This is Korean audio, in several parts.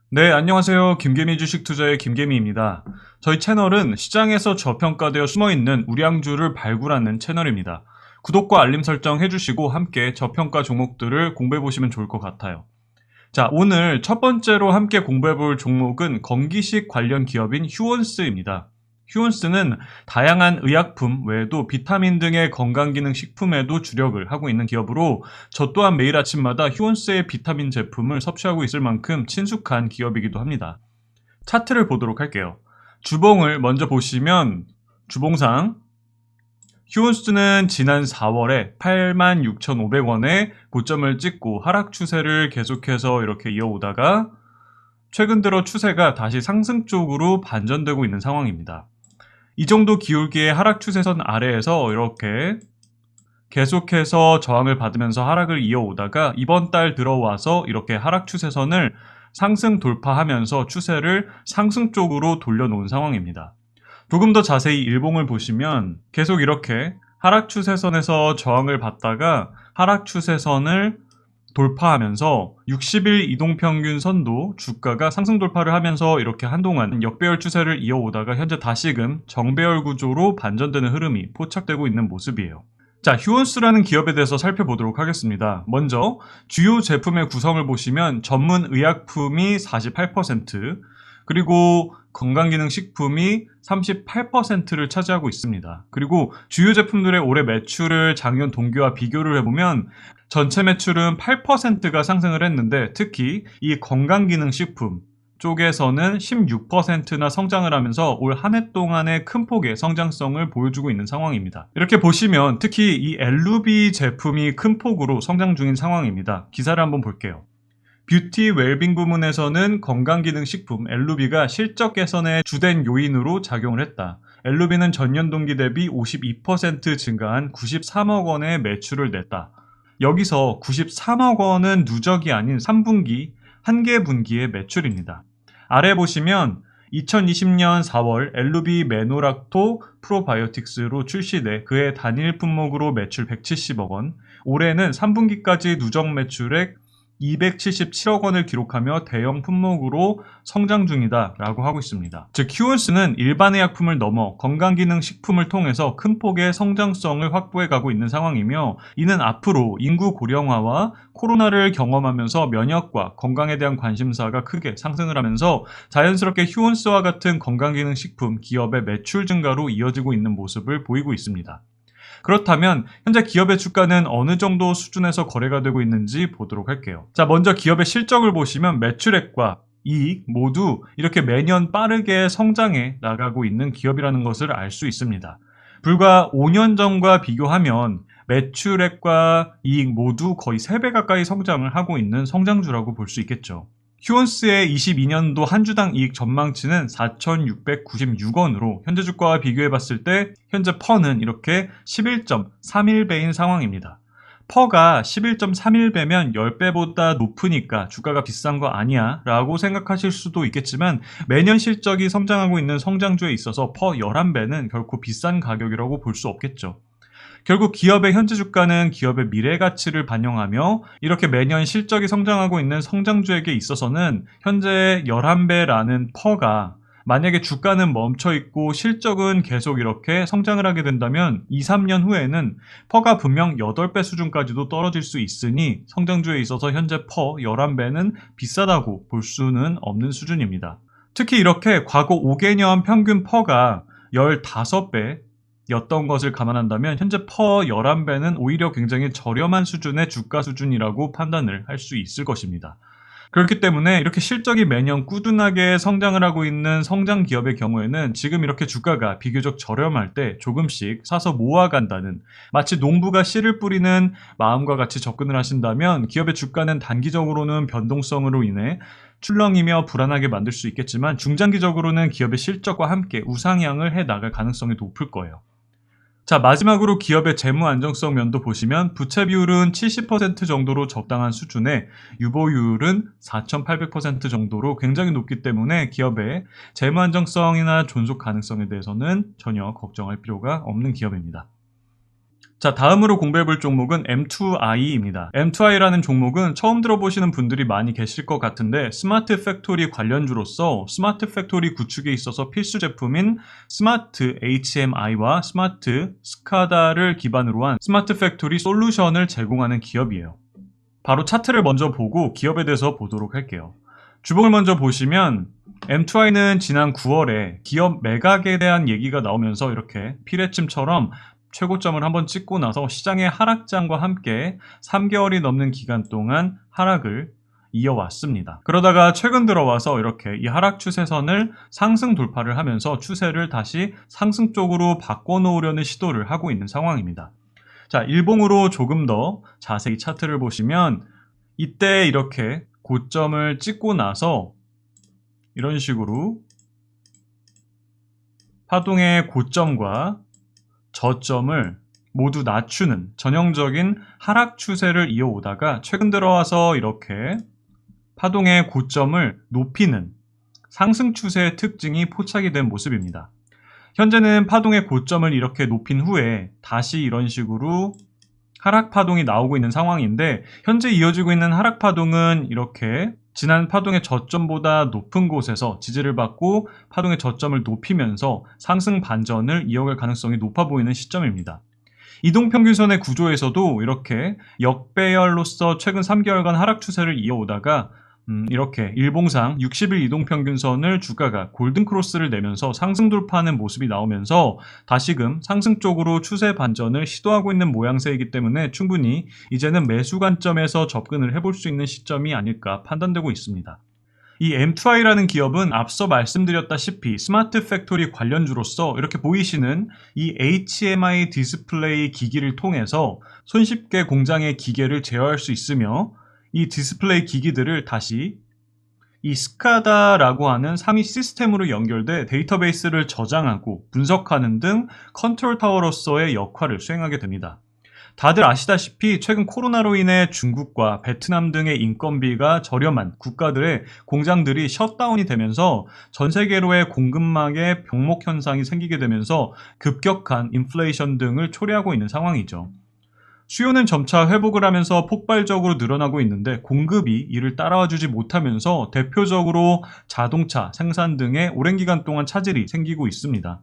네, 안녕하세요. 김개미 주식투자의 김개미입니다. 저희 채널은 시장에서 저평가되어 숨어있는 우량주를 발굴하는 채널입니다. 구독과 알림 설정 해주시고 함께 저평가 종목들을 공부해보시면 좋을 것 같아요. 자, 오늘 첫 번째로 함께 공부해볼 종목은 건기식 관련 기업인 휴원스입니다. 휴원스는 다양한 의약품 외에도 비타민 등의 건강기능 식품에도 주력을 하고 있는 기업으로 저 또한 매일 아침마다 휴원스의 비타민 제품을 섭취하고 있을 만큼 친숙한 기업이기도 합니다. 차트를 보도록 할게요. 주봉을 먼저 보시면 주봉상 휴원스는 지난 4월에 86,500원에 고점을 찍고 하락 추세를 계속해서 이렇게 이어오다가 최근 들어 추세가 다시 상승 쪽으로 반전되고 있는 상황입니다. 이 정도 기울기의 하락 추세선 아래에서 이렇게 계속해서 저항을 받으면서 하락을 이어오다가 이번 달 들어와서 이렇게 하락 추세선을 상승 돌파하면서 추세를 상승 쪽으로 돌려놓은 상황입니다. 조금 더 자세히 일봉을 보시면 계속 이렇게 하락 추세선에서 저항을 받다가 하락 추세선을 돌파하면서 60일 이동평균 선도 주가가 상승 돌파를 하면서 이렇게 한동안 역배열 추세를 이어오다가 현재 다시금 정배열 구조로 반전되는 흐름이 포착되고 있는 모습이에요. 자, 휴원스라는 기업에 대해서 살펴보도록 하겠습니다. 먼저 주요 제품의 구성을 보시면 전문 의약품이 48%, 그리고 건강기능식품이 38%를 차지하고 있습니다. 그리고 주요 제품들의 올해 매출을 작년 동기와 비교를 해보면 전체 매출은 8%가 상승을 했는데 특히 이 건강기능식품 쪽에서는 16%나 성장을 하면서 올 한 해 동안의 큰 폭의 성장성을 보여주고 있는 상황입니다. 이렇게 보시면 특히 이 LUB 제품이 큰 폭으로 성장 중인 상황입니다. 기사를 한번 볼게요. 뷰티 웰빙 부문에서는 건강기능식품 LUB가 실적 개선의 주된 요인으로 작용을 했다. LUB는 전년 동기 대비 52% 증가한 93억 원의 매출을 냈다. 여기서 93억 원은 누적이 아닌 3분기, 한 개 분기의 매출입니다. 아래 보시면 2020년 4월 LUB 메노락토 프로바이오틱스로 출시돼 그해 단일 품목으로 매출 170억 원, 올해는 3분기까지 누적 매출액 277억 원을 기록하며 대형 품목으로 성장 중이다 라고 하고 있습니다. 즉 휴원스는 일반 의약품을 넘어 건강기능식품을 통해서 큰 폭의 성장성을 확보해 가고 있는 상황이며 이는 앞으로 인구 고령화와 코로나를 경험하면서 면역과 건강에 대한 관심사가 크게 상승을 하면서 자연스럽게 휴원스와 같은 건강기능식품 기업의 매출 증가로 이어지고 있는 모습을 보이고 있습니다. 그렇다면 현재 기업의 주가는 어느 정도 수준에서 거래가 되고 있는지 보도록 할게요. 자, 먼저 기업의 실적을 보시면 매출액과 이익 모두 이렇게 매년 빠르게 성장해 나가고 있는 기업이라는 것을 알 수 있습니다. 불과 5년 전과 비교하면 매출액과 이익 모두 거의 3배 가까이 성장을 하고 있는 성장주라고 볼 수 있겠죠. 휴원스의 22년도 한 주당 이익 전망치는 4,696원으로 현재 주가와 비교해봤을 때 현재 퍼는 이렇게 11.31배인 상황입니다. 퍼가 11.31배면 10배보다 높으니까 주가가 비싼 거 아니야 라고 생각하실 수도 있겠지만 매년 실적이 성장하고 있는 성장주에 있어서 퍼 11배는 결코 비싼 가격이라고 볼 수 없겠죠. 결국 기업의 현재 주가는 기업의 미래 가치를 반영하며 이렇게 매년 실적이 성장하고 있는 성장주에게 있어서는 현재 11배라는 퍼가 만약에 주가는 멈춰 있고 실적은 계속 이렇게 성장을 하게 된다면 2, 3년 후에는 퍼가 분명 8배 수준까지도 떨어질 수 있으니 성장주에 있어서 현재 퍼 11배는 비싸다고 볼 수는 없는 수준입니다. 특히 이렇게 과거 5개년 평균 퍼가 15배 였던 것을 감안한다면 현재 퍼 11배는 오히려 굉장히 저렴한 수준의 주가 수준이라고 판단을 할 수 있을 것입니다. 그렇기 때문에 이렇게 실적이 매년 꾸준하게 성장을 하고 있는 성장 기업의 경우에는 지금 이렇게 주가가 비교적 저렴할 때 조금씩 사서 모아간다는 마치 농부가 씨를 뿌리는 마음과 같이 접근을 하신다면 기업의 주가는 단기적으로는 변동성으로 인해 출렁이며 불안하게 만들 수 있겠지만 중장기적으로는 기업의 실적과 함께 우상향을 해 나갈 가능성이 높을 거예요. 자, 마지막으로 기업의 재무 안정성 면도 보시면 부채 비율은 70% 정도로 적당한 수준에 유보율은 4,800% 정도로 굉장히 높기 때문에 기업의 재무 안정성이나 존속 가능성에 대해서는 전혀 걱정할 필요가 없는 기업입니다. 자, 다음으로 공부해볼 종목은 M2i입니다. M2i라는 종목은 처음 들어보시는 분들이 많이 계실 것 같은데 스마트 팩토리 관련주로서 스마트 팩토리 구축에 있어서 필수 제품인 스마트 HMI와 스마트 스카다를 기반으로 한 스마트 팩토리 솔루션을 제공하는 기업이에요. 바로 차트를 먼저 보고 기업에 대해서 보도록 할게요. 주봉을 먼저 보시면 M2i는 지난 9월에 기업 매각에 대한 얘기가 나오면서 이렇게 피레침처럼 최고점을 한번 찍고 나서 시장의 하락장과 함께 3개월이 넘는 기간 동안 하락을 이어왔습니다. 그러다가 최근 들어와서 이렇게 이 하락 추세선을 상승 돌파를 하면서 추세를 다시 상승 쪽으로 바꿔놓으려는 시도를 하고 있는 상황입니다. 자, 일봉으로 조금 더 자세히 차트를 보시면 이때 이렇게 고점을 찍고 나서 이런 식으로 파동의 고점과 저점을 모두 낮추는 전형적인 하락 추세를 이어오다가 최근 들어와서 이렇게 파동의 고점을 높이는 상승 추세의 특징이 포착이 된 모습입니다. 현재는 파동의 고점을 이렇게 높인 후에 다시 이런 식으로 하락 파동이 나오고 있는 상황인데 현재 이어지고 있는 하락 파동은 이렇게 지난 파동의 저점보다 높은 곳에서 지지를 받고 파동의 저점을 높이면서 상승 반전을 이어갈 가능성이 높아 보이는 시점입니다. 이동평균선의 구조에서도 이렇게 역배열로서 최근 3개월간 하락 추세를 이어오다가 이렇게 일봉상 60일 이동평균선을 주가가 골든크로스를 내면서 상승 돌파하는 모습이 나오면서 다시금 상승 쪽으로 추세 반전을 시도하고 있는 모양새이기 때문에 충분히 이제는 매수 관점에서 접근을 해볼 수 있는 시점이 아닐까 판단되고 있습니다. 이 M2i라는 기업은 앞서 말씀드렸다시피 스마트 팩토리 관련주로서 이렇게 보이시는 이 HMI 디스플레이 기기를 통해서 손쉽게 공장의 기계를 제어할 수 있으며 이 디스플레이 기기들을 다시 이 스카다라고 하는 상위 시스템으로 연결돼 데이터베이스를 저장하고 분석하는 등 컨트롤 타워로서의 역할을 수행하게 됩니다. 다들 아시다시피 최근 코로나로 인해 중국과 베트남 등의 인건비가 저렴한 국가들의 공장들이 셧다운이 되면서 전 세계로의 공급망에 병목 현상이 생기게 되면서 급격한 인플레이션 등을 초래하고 있는 상황이죠. 수요는 점차 회복을 하면서 폭발적으로 늘어나고 있는데 공급이 이를 따라와주지 못하면서 대표적으로 자동차 생산 등의 오랜 기간 동안 차질이 생기고 있습니다.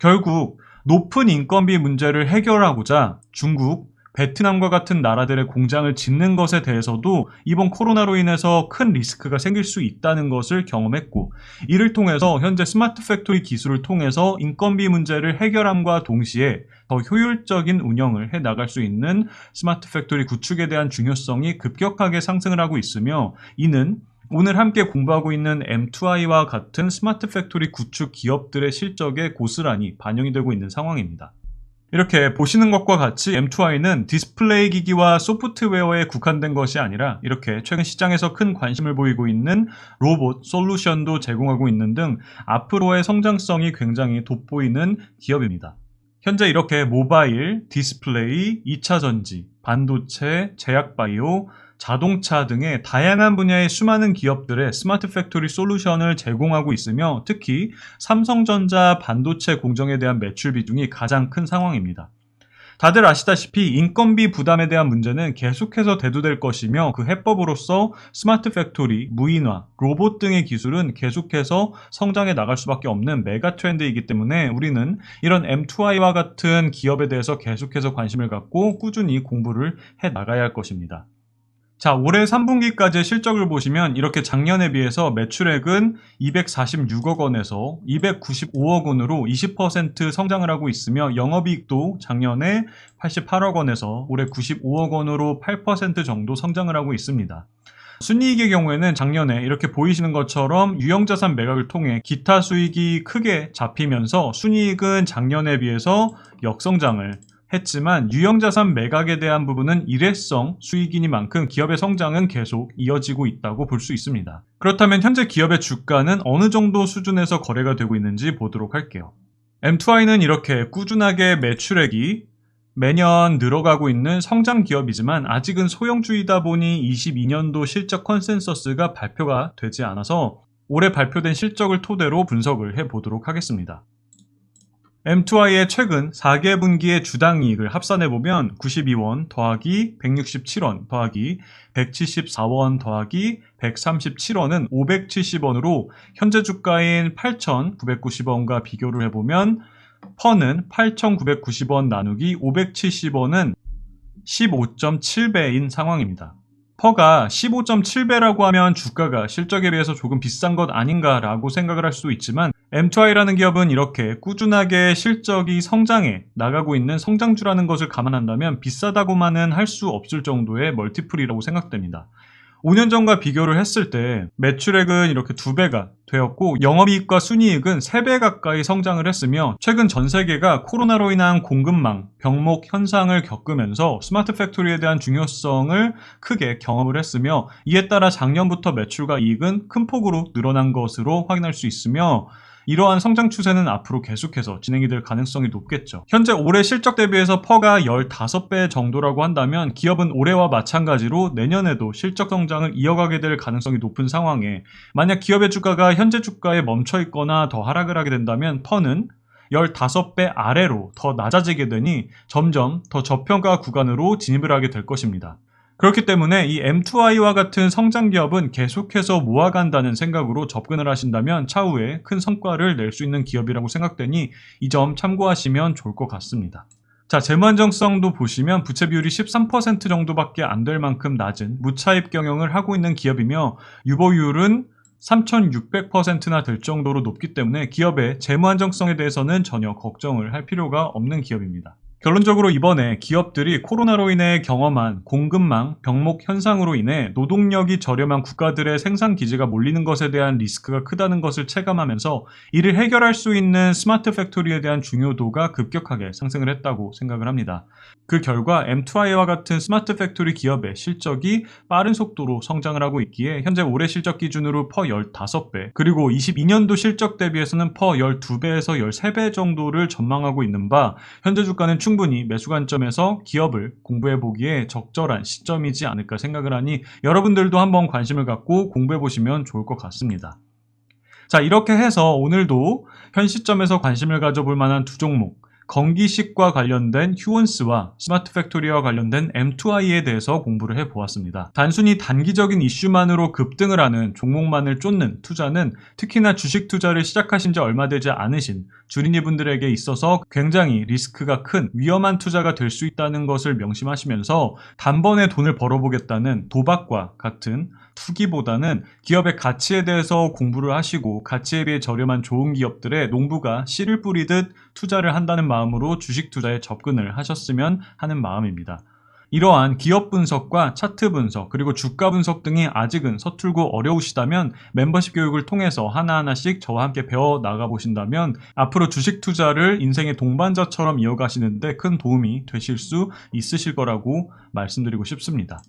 결국 높은 인건비 문제를 해결하고자 중국, 베트남과 같은 나라들의 공장을 짓는 것에 대해서도 이번 코로나로 인해서 큰 리스크가 생길 수 있다는 것을 경험했고 이를 통해서 현재 스마트 팩토리 기술을 통해서 인건비 문제를 해결함과 동시에 더 효율적인 운영을 해 나갈 수 있는 스마트 팩토리 구축에 대한 중요성이 급격하게 상승을 하고 있으며 이는 오늘 함께 공부하고 있는 M2i와 같은 스마트 팩토리 구축 기업들의 실적에 고스란히 반영이 되고 있는 상황입니다. 이렇게 보시는 것과 같이 M2i는 디스플레이 기기와 소프트웨어에 국한된 것이 아니라 이렇게 최근 시장에서 큰 관심을 보이고 있는 로봇 솔루션도 제공하고 있는 등 앞으로의 성장성이 굉장히 돋보이는 기업입니다. 현재 이렇게 모바일, 디스플레이, 2차 전지, 반도체, 제약바이오, 자동차 등의 다양한 분야의 수많은 기업들의 스마트 팩토리 솔루션을 제공하고 있으며 특히 삼성전자 반도체 공정에 대한 매출 비중이 가장 큰 상황입니다. 다들 아시다시피 인건비 부담에 대한 문제는 계속해서 대두될 것이며 그 해법으로서 스마트 팩토리, 무인화, 로봇 등의 기술은 계속해서 성장해 나갈 수밖에 없는 메가 트렌드이기 때문에 우리는 이런 M2i와 같은 기업에 대해서 계속해서 관심을 갖고 꾸준히 공부를 해 나가야 할 것입니다. 자, 올해 3분기까지의 실적을 보시면 이렇게 작년에 비해서 매출액은 246억 원에서 295억 원으로 20% 성장을 하고 있으며 영업이익도 작년에 88억 원에서 올해 95억 원으로 8% 정도 성장을 하고 있습니다. 순이익의 경우에는 작년에 이렇게 보이시는 것처럼 유형자산 매각을 통해 기타 수익이 크게 잡히면서 순이익은 작년에 비해서 역성장을 했지만 유형자산 매각에 대한 부분은 일회성 수익이니만큼 기업의 성장은 계속 이어지고 있다고 볼 수 있습니다. 그렇다면 현재 기업의 주가는 어느 정도 수준에서 거래가 되고 있는지 보도록 할게요. M2i는 이렇게 꾸준하게 매출액이 매년 늘어가고 있는 성장 기업이지만 아직은 소형주이다 보니 22년도 실적 컨센서스가 발표가 되지 않아서 올해 발표된 실적을 토대로 분석을 해보도록 하겠습니다. M2I의 최근 4개 분기의 주당 이익을 합산해보면 92원 더하기 167원 더하기 174원 더하기 137원은 570원으로 현재 주가인 8,990원과 비교를 해보면 퍼는 8,990원 나누기 570원은 15.7배인 상황입니다. 퍼가 15.7배라고 하면 주가가 실적에 비해서 조금 비싼 것 아닌가라고 생각을 할 수도 있지만 M2I라는 기업은 이렇게 꾸준하게 실적이 성장해 나가고 있는 성장주라는 것을 감안한다면 비싸다고만은 할 수 없을 정도의 멀티플이라고 생각됩니다. 5년 전과 비교를 했을 때 매출액은 이렇게 2배가 되었고 영업이익과 순이익은 3배 가까이 성장을 했으며 최근 전 세계가 코로나로 인한 공급망, 병목 현상을 겪으면서 스마트 팩토리에 대한 중요성을 크게 경험을 했으며 이에 따라 작년부터 매출과 이익은 큰 폭으로 늘어난 것으로 확인할 수 있으며 이러한 성장 추세는 앞으로 계속해서 진행이 될 가능성이 높겠죠. 현재 올해 실적 대비해서 퍼가 15배 정도라고 한다면 기업은 올해와 마찬가지로 내년에도 실적 성장을 이어가게 될 가능성이 높은 상황에 만약 기업의 주가가 현재 주가에 멈춰 있거나 더 하락을 하게 된다면 퍼는 15배 아래로 더 낮아지게 되니 점점 더 저평가 구간으로 진입을 하게 될 것입니다. 그렇기 때문에 이 M2I와 같은 성장 기업은 계속해서 모아간다는 생각으로 접근을 하신다면 차후에 큰 성과를 낼 수 있는 기업이라고 생각되니 이 점 참고하시면 좋을 것 같습니다. 자, 재무 안정성도 보시면 부채 비율이 13% 정도밖에 안 될 만큼 낮은 무차입 경영을 하고 있는 기업이며 유보율은 3,600%나 될 정도로 높기 때문에 기업의 재무 안정성에 대해서는 전혀 걱정을 할 필요가 없는 기업입니다. 결론적으로 이번에 기업들이 코로나로 인해 경험한 공급망, 병목 현상으로 인해 노동력이 저렴한 국가들의 생산 기지가 몰리는 것에 대한 리스크가 크다는 것을 체감하면서 이를 해결할 수 있는 스마트 팩토리에 대한 중요도가 급격하게 상승을 했다고 생각을 합니다. 그 결과 M2I와 같은 스마트 팩토리 기업의 실적이 빠른 속도로 성장을 하고 있기에 현재 올해 실적 기준으로 퍼 15배, 그리고 22년도 실적 대비해서는 퍼 12배에서 13배 정도를 전망하고 있는 바 현재 주가는 충분히 매수 관점에서 기업을 공부해보기에 적절한 시점이지 않을까 생각을 하니 여러분들도 한번 관심을 갖고 공부해보시면 좋을 것 같습니다. 자, 이렇게 해서 오늘도 현 시점에서 관심을 가져볼 만한 두 종목, 건기식과 관련된 휴원스와 스마트 팩토리와 관련된 M2I에 대해서 공부를 해보았습니다. 단순히 단기적인 이슈만으로 급등을 하는 종목만을 쫓는 투자는 특히나 주식 투자를 시작하신 지 얼마 되지 않으신 주린이분들에게 있어서 굉장히 리스크가 큰 위험한 투자가 될 수 있다는 것을 명심하시면서 단번에 돈을 벌어보겠다는 도박과 같은 투기보다는 기업의 가치에 대해서 공부를 하시고 가치에 비해 저렴한 좋은 기업들의 농부가 씨를 뿌리듯 투자를 한다는 마음으로 주식 투자에 접근을 하셨으면 하는 마음입니다. 이러한 기업 분석과 차트 분석 그리고 주가 분석 등이 아직은 서툴고 어려우시다면 멤버십 교육을 통해서 하나하나씩 저와 함께 배워 나가보신다면 앞으로 주식 투자를 인생의 동반자처럼 이어가시는데 큰 도움이 되실 수 있으실 거라고 말씀드리고 싶습니다.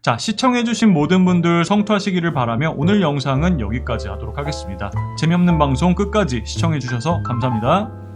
자, 시청해주신 모든 분들 성투하시기를 바라며 오늘 영상은 여기까지 하도록 하겠습니다. 재미없는 방송 끝까지 시청해주셔서 감사합니다.